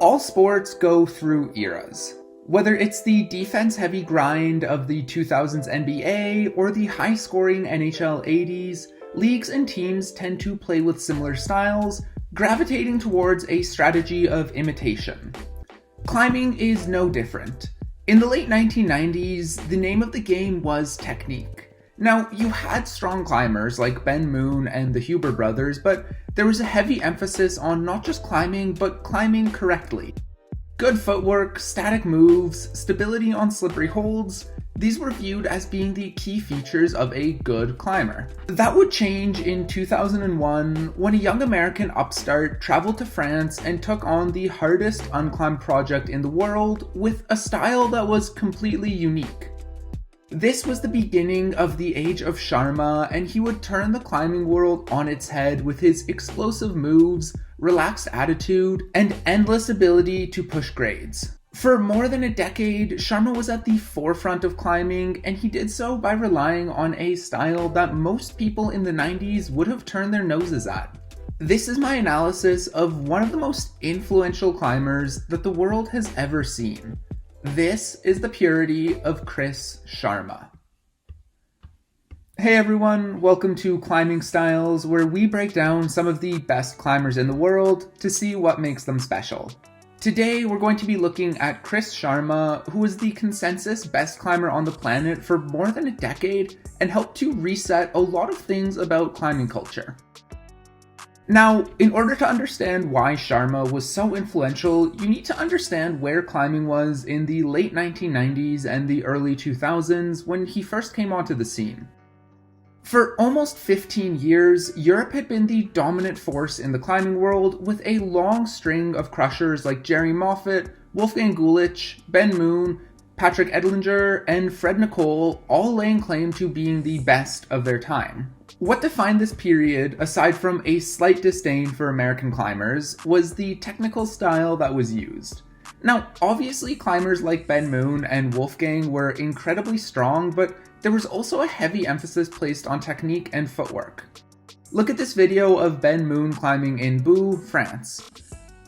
All sports go through eras. Whether it's the defense-heavy grind of the 2000s NBA or the high-scoring NHL 80s, leagues and teams tend to play with similar styles, gravitating towards a strategy of imitation. Climbing is no different. In the late 1990s, the name of the game was technique. Now, you had strong climbers like Ben Moon and the Huber brothers, but there was a heavy emphasis on not just climbing, but climbing correctly. Good footwork, static moves, stability on slippery holds, these were viewed as being the key features of a good climber. That would change in 2001 when a young American upstart traveled to France and took on the hardest unclimbed project in the world with a style that was completely unique. This was the beginning of the age of Sharma, and he would turn the climbing world on its head with his explosive moves, relaxed attitude, and endless ability to push grades. For more than a decade, Sharma was at the forefront of climbing, and he did so by relying on a style that most people in the 90s would have turned their noses at. This is my analysis of one of the most influential climbers that the world has ever seen. This is the purity of Chris Sharma. Hey everyone, welcome to Climbing Styles, where we break down some of the best climbers in the world to see what makes them special. Today we're going to be looking at Chris Sharma, who was the consensus best climber on the planet for more than a decade and helped to reset a lot of things about climbing culture. Now, in order to understand why Sharma was so influential, you need to understand where climbing was in the late 1990s and the early 2000s when he first came onto the scene. For almost 15 years, Europe had been the dominant force in the climbing world, with a long string of crushers like Jerry Moffat, Wolfgang Gulich, Ben Moon, Patrick Edlinger, and Fred Nicole all laying claim to being the best of their time. What defined this period, aside from a slight disdain for American climbers, was the technical style that was used. Now, obviously climbers like Ben Moon and Wolfgang were incredibly strong, but there was also a heavy emphasis placed on technique and footwork. Look at this video of Ben Moon climbing in Boo, France.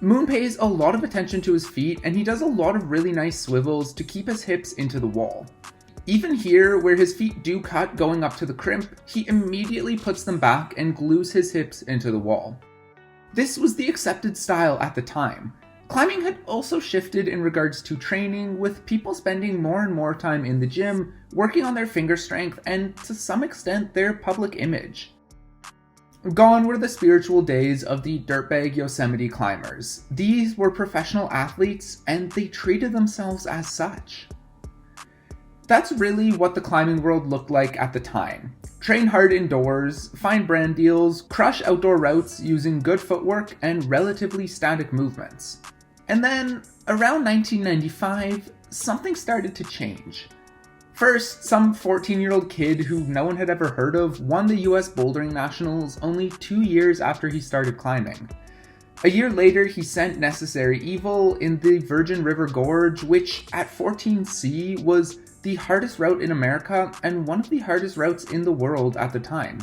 Moon pays a lot of attention to his feet, and he does a lot of really nice swivels to keep his hips into the wall. Even here, where his feet do cut going up to the crimp, he immediately puts them back and glues his hips into the wall. This was the accepted style at the time. Climbing had also shifted in regards to training, with people spending more and more time in the gym, working on their finger strength and, to some extent, their public image. Gone were the spiritual days of the dirtbag Yosemite climbers. These were professional athletes, and they treated themselves as such. That's really what the climbing world looked like at the time. Train hard indoors, find brand deals, crush outdoor routes using good footwork and relatively static movements. And then, around 1995, something started to change. First, some 14-year-old kid who no one had ever heard of won the US Bouldering Nationals only 2 years after he started climbing. A year later, he sent Necessary Evil in the Virgin River Gorge, which at 14C was the hardest route in America and one of the hardest routes in the world at the time.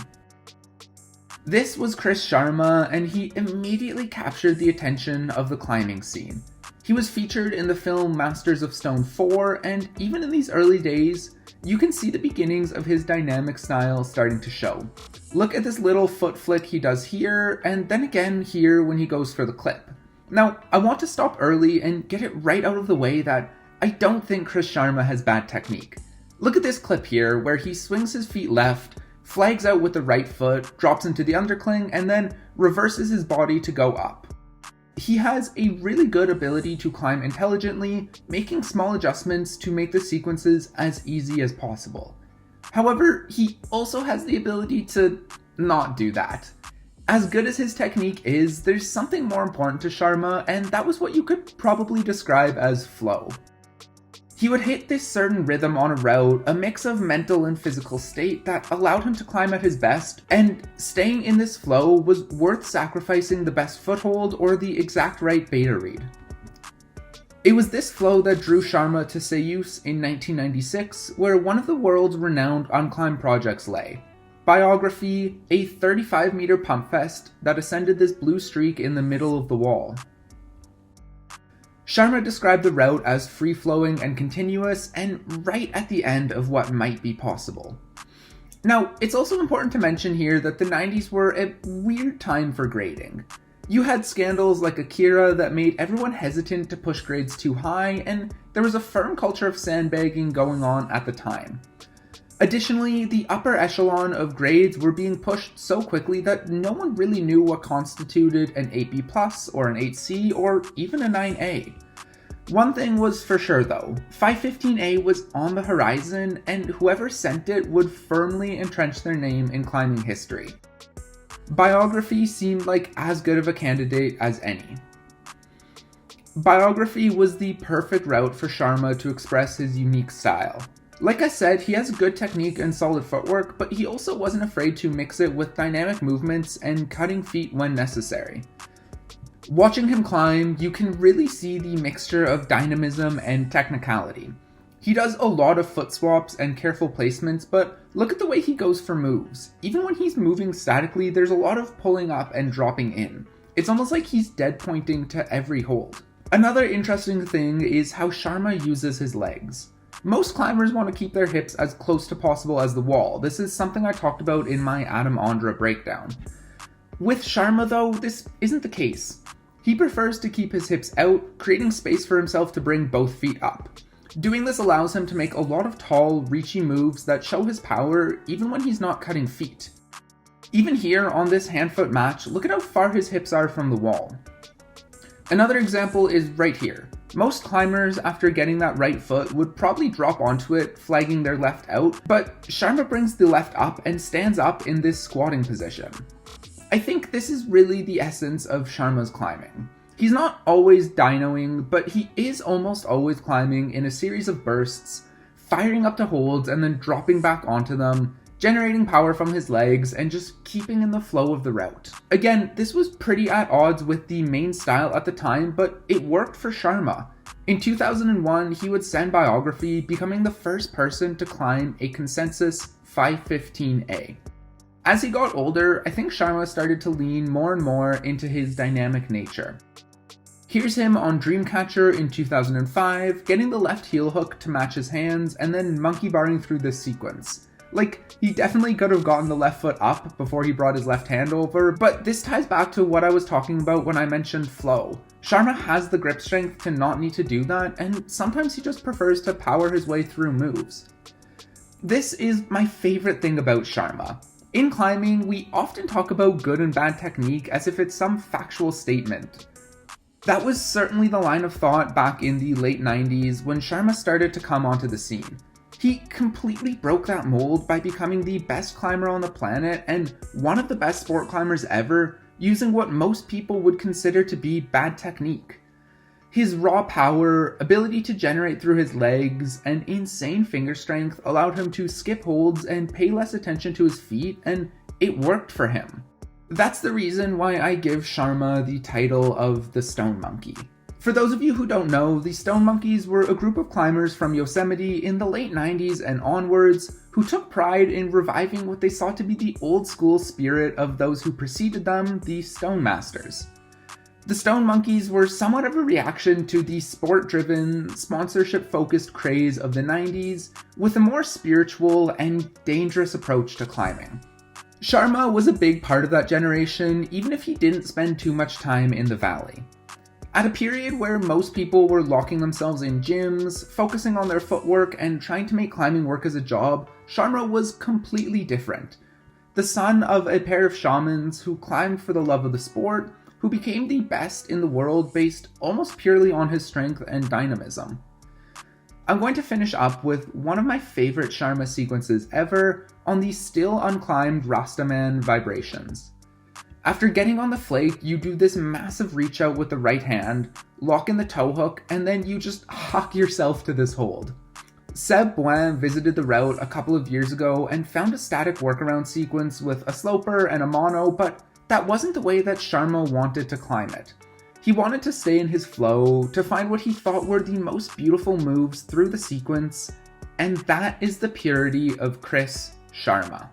This was Chris Sharma, and he immediately captured the attention of the climbing scene. He was featured in the film Masters of Stone 4, and even in these early days, you can see the beginnings of his dynamic style starting to show. Look at this little foot flick he does here, and then again here when he goes for the clip. Now, I want to stop early and get it right out of the way that I don't think Chris Sharma has bad technique. Look at this clip here where he swings his feet left, flags out with the right foot, drops into the undercling, and then reverses his body to go up. He has a really good ability to climb intelligently, making small adjustments to make the sequences as easy as possible. However, he also has the ability to not do that. As good as his technique is, there's something more important to Sharma, and that was what you could probably describe as flow. He would hit this certain rhythm on a route, a mix of mental and physical state that allowed him to climb at his best, and staying in this flow was worth sacrificing the best foothold or the exact right beta read. It was this flow that drew Sharma to Seiyus in 1996, where one of the world's renowned unclimbed projects lay. Biography, a 35-meter pump fest that ascended this blue streak in the middle of the wall. Sharma described the route as free-flowing and continuous, and right at the end of what might be possible. Now, it's also important to mention here that the 90s were a weird time for grading. You had scandals like Akira that made everyone hesitant to push grades too high, and there was a firm culture of sandbagging going on at the time. Additionally, the upper echelon of grades were being pushed so quickly that no one really knew what constituted an 8B+, or an 8C, or even a 9A. One thing was for sure though, 515A was on the horizon, and whoever sent it would firmly entrench their name in climbing history. Biography seemed like as good of a candidate as any. Biography was the perfect route for Sharma to express his unique style. Like I said, he has good technique and solid footwork, but he also wasn't afraid to mix it with dynamic movements and cutting feet when necessary. Watching him climb, you can really see the mixture of dynamism and technicality. He does a lot of foot swaps and careful placements, but look at the way he goes for moves. Even when he's moving statically, there's a lot of pulling up and dropping in. It's almost like he's dead pointing to every hold. Another interesting thing is how Sharma uses his legs. Most climbers want to keep their hips as close to possible as the wall. This is something I talked about in my Adam Ondra breakdown. With Sharma though, this isn't the case. He prefers to keep his hips out, creating space for himself to bring both feet up. Doing this allows him to make a lot of tall, reachy moves that show his power even when he's not cutting feet. Even here on this hand-foot match, look at how far his hips are from the wall. Another example is right here. Most climbers, after getting that right foot, would probably drop onto it, flagging their left out, but Sharma brings the left up and stands up in this squatting position. I think this is really the essence of Sharma's climbing. He's not always dynoing, but he is almost always climbing in a series of bursts, firing up to holds and then dropping back onto them, generating power from his legs and just keeping in the flow of the route. Again, this was pretty at odds with the main style at the time, but it worked for Sharma. In 2001, he would send Biography, becoming the first person to climb a consensus 515A. As he got older, I think Sharma started to lean more and more into his dynamic nature. Here's him on Dreamcatcher in 2005, getting the left heel hook to match his hands, and then monkey barring through this sequence. Like, he definitely could have gotten the left foot up before he brought his left hand over, but this ties back to what I was talking about when I mentioned flow. Sharma has the grip strength to not need to do that, and sometimes he just prefers to power his way through moves. This is my favorite thing about Sharma. In climbing, we often talk about good and bad technique as if it's some factual statement. That was certainly the line of thought back in the late 90s when Sharma started to come onto the scene. He completely broke that mold by becoming the best climber on the planet and one of the best sport climbers ever, using what most people would consider to be bad technique. His raw power, ability to generate through his legs, and insane finger strength allowed him to skip holds and pay less attention to his feet, and it worked for him. That's the reason why I give Sharma the title of the Stonemonkey. For those of you who don't know, the Stonemonkeys were a group of climbers from Yosemite in the late 90s and onwards who took pride in reviving what they saw to be the old school spirit of those who preceded them, the Stone Masters. The Stonemonkeys were somewhat of a reaction to the sport-driven, sponsorship-focused craze of the 90s, with a more spiritual and dangerous approach to climbing. Sharma was a big part of that generation, even if he didn't spend too much time in the valley. At a period where most people were locking themselves in gyms, focusing on their footwork, and trying to make climbing work as a job, Sharma was completely different. The son of a pair of shamans who climbed for the love of the sport, who became the best in the world based almost purely on his strength and dynamism. I'm going to finish up with one of my favorite Sharma sequences ever on the still unclimbed Rastaman vibrations. After getting on the flake, you do this massive reach out with the right hand, lock in the toe hook, and then you just huck yourself to this hold. Seb Bouin visited the route a couple of years ago and found a static workaround sequence with a sloper and a mono, but that wasn't the way that Sharma wanted to climb it. He wanted to stay in his flow, to find what he thought were the most beautiful moves through the sequence, and that is the purity of Chris Sharma.